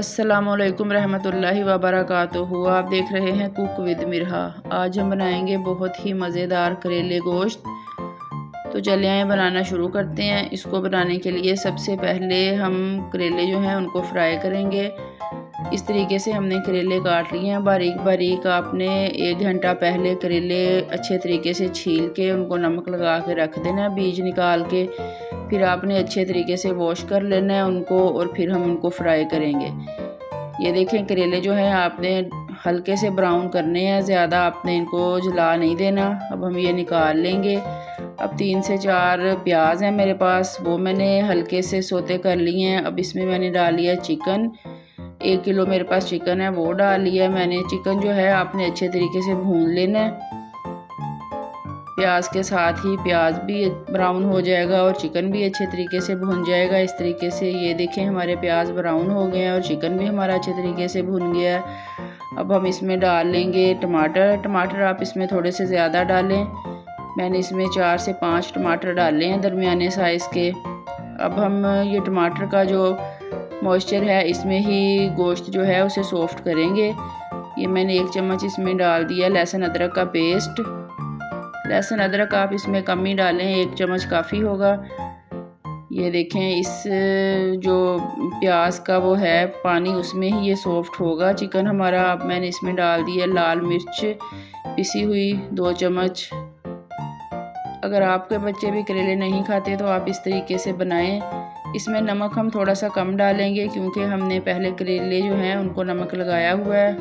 अस्सलामुअलैकुम रहमतुल्लाहि व बरकातुहू। आप देख रहे हैं कुक विद मिरहा। आज हम बनाएंगे बहुत ही मज़ेदार करेले गोश्त। तो चलिए आए बनाना शुरू करते हैं। इसको बनाने के लिए सबसे पहले हम करेले जो हैं उनको फ्राई करेंगे। इस तरीके से हमने करेले काट लिए हैं बारीक बारीक। आपने 1 घंटा पहले करेले अच्छे तरीके से छील के उनको नमक लगा के रख देना है, बीज निकाल के। फिर आपने अच्छे तरीके से वॉश कर लेना है उनको और फिर हम उनको फ्राई करेंगे। ये देखें करेले जो हैं आपने हल्के से ब्राउन करने हैं, ज़्यादा आपने इनको जला नहीं देना। अब हम ये निकाल लेंगे। अब 3 से 4 प्याज हैं मेरे पास, वो मैंने हल्के से सोते कर लिए हैं। अब इसमें मैंने डाल लिया चिकन, 1 किलो मेरे पास चिकन है, वो डाल लिया मैंने। चिकन जो है आपने अच्छे तरीके से भून लेना है प्याज के साथ ही। प्याज भी ब्राउन हो जाएगा और चिकन भी अच्छे तरीके से भुन जाएगा। इस तरीके से ये देखें हमारे प्याज ब्राउन हो गए हैं और चिकन भी हमारा अच्छे तरीके से भुन गया है। अब हम इसमें डाल लेंगे टमाटर आप इसमें थोड़े से ज़्यादा डालें। मैंने इसमें 4 से 5 टमाटर डाले हैं दरमियाने साइज़ के। अब हम ये टमाटर का जो मॉइस्चर है इसमें ही गोश्त जो है उसे सॉफ्ट करेंगे। ये मैंने 1 चम्मच इसमें डाल दिया लहसुन अदरक का पेस्ट। लहसुन अदरक आप इसमें कम ही डालें, 1 चम्मच काफ़ी होगा। ये देखें इस जो प्याज का वो है पानी उसमें ही ये सॉफ्ट होगा चिकन हमारा। अब मैंने इसमें डाल दिया लाल मिर्च पिसी हुई 2 चम्मच। अगर आपके बच्चे भी करेले नहीं खाते तो आप इस तरीके से बनाएं। इसमें नमक हम थोड़ा सा कम डालेंगे क्योंकि हमने पहले करेले जो हैं उनको नमक लगाया हुआ है।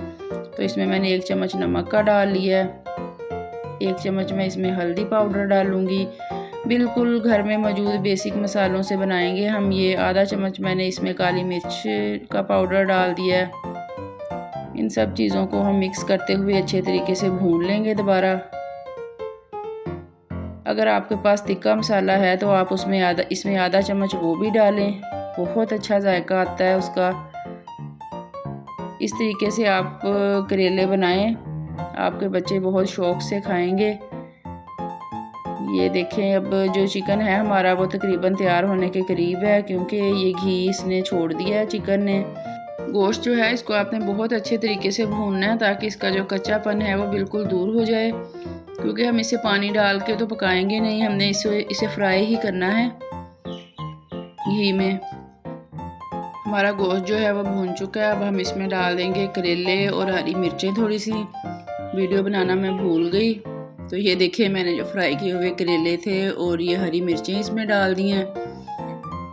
तो इसमें मैंने 1 चम्मच नमक का डाल लिया है। 1 चम्मच मैं इसमें हल्दी पाउडर डालूंगी। बिल्कुल घर में मौजूद बेसिक मसालों से बनाएंगे हम ये। आधा चम्मच मैंने इसमें काली मिर्च का पाउडर डाल दिया है। इन सब चीज़ों को हम मिक्स करते हुए अच्छे तरीके से भून लेंगे दोबारा। अगर आपके पास तिक्का मसाला है तो आप इसमें आधा चम्मच वो भी डालें, बहुत अच्छा जायका आता है उसका। इस तरीके से आप करेले बनाएं, आपके बच्चे बहुत शौक़ से खाएंगे। ये देखें अब जो चिकन है हमारा वो तकरीबन तैयार होने के करीब है क्योंकि ये घी इसने छोड़ दिया है चिकन ने। गोश्त जो है इसको आपने बहुत अच्छे तरीके से भूनना है ताकि इसका जो कच्चापन है वो बिल्कुल दूर हो जाए, क्योंकि हम इसे पानी डाल के तो पकाएंगे नहीं, हमने इसे फ्राई ही करना है घी में। हमारा गोश्त जो है वो भून चुका है। अब हम इसमें डाल देंगे करेले और हरी मिर्चें थोड़ी सी। वीडियो बनाना मैं भूल गई। तो ये देखिए मैंने जो फ्राई किए हुए करेले थे और ये हरी मिर्चें इसमें डाल दी हैं।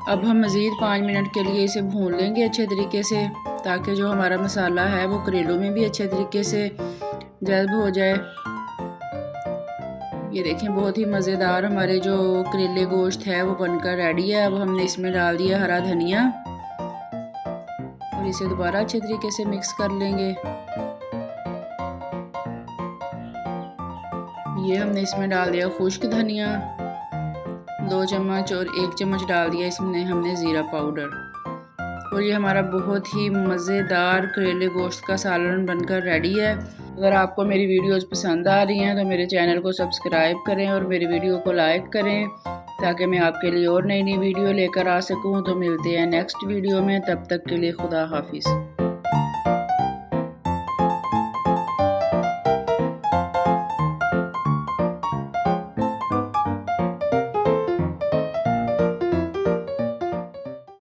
अब हम मज़ीद 5 मिनट के लिए इसे भून लेंगे अच्छे तरीके से ताकि जो हमारा मसाला है वो करेलों में भी अच्छे तरीके से जज़्ब हो जाए। ये देखें बहुत ही मज़ेदार हमारे जो करेले गोश्त है वो बनकर रेडी है। अब हमने इसमें डाल दिया हरा धनिया और इसे दोबारा अच्छे तरीके से मिक्स कर लेंगे। ये हमने इसमें डाल दिया खुश्क धनिया 2 चम्मच और 1 चम्मच डाल दिया इसमें हमने ज़ीरा पाउडर। और ये हमारा बहुत ही मज़ेदार करेले गोश्त का सालन बनकर रेडी है। अगर आपको मेरी वीडियोस पसंद आ रही हैं तो मेरे चैनल को सब्सक्राइब करें और मेरी वीडियो को लाइक करें ताकि मैं आपके लिए और नई वीडियो लेकर आ सकूं। तो मिलते हैं नेक्स्ट वीडियो में, तब तक के लिए खुदा हाफिज़।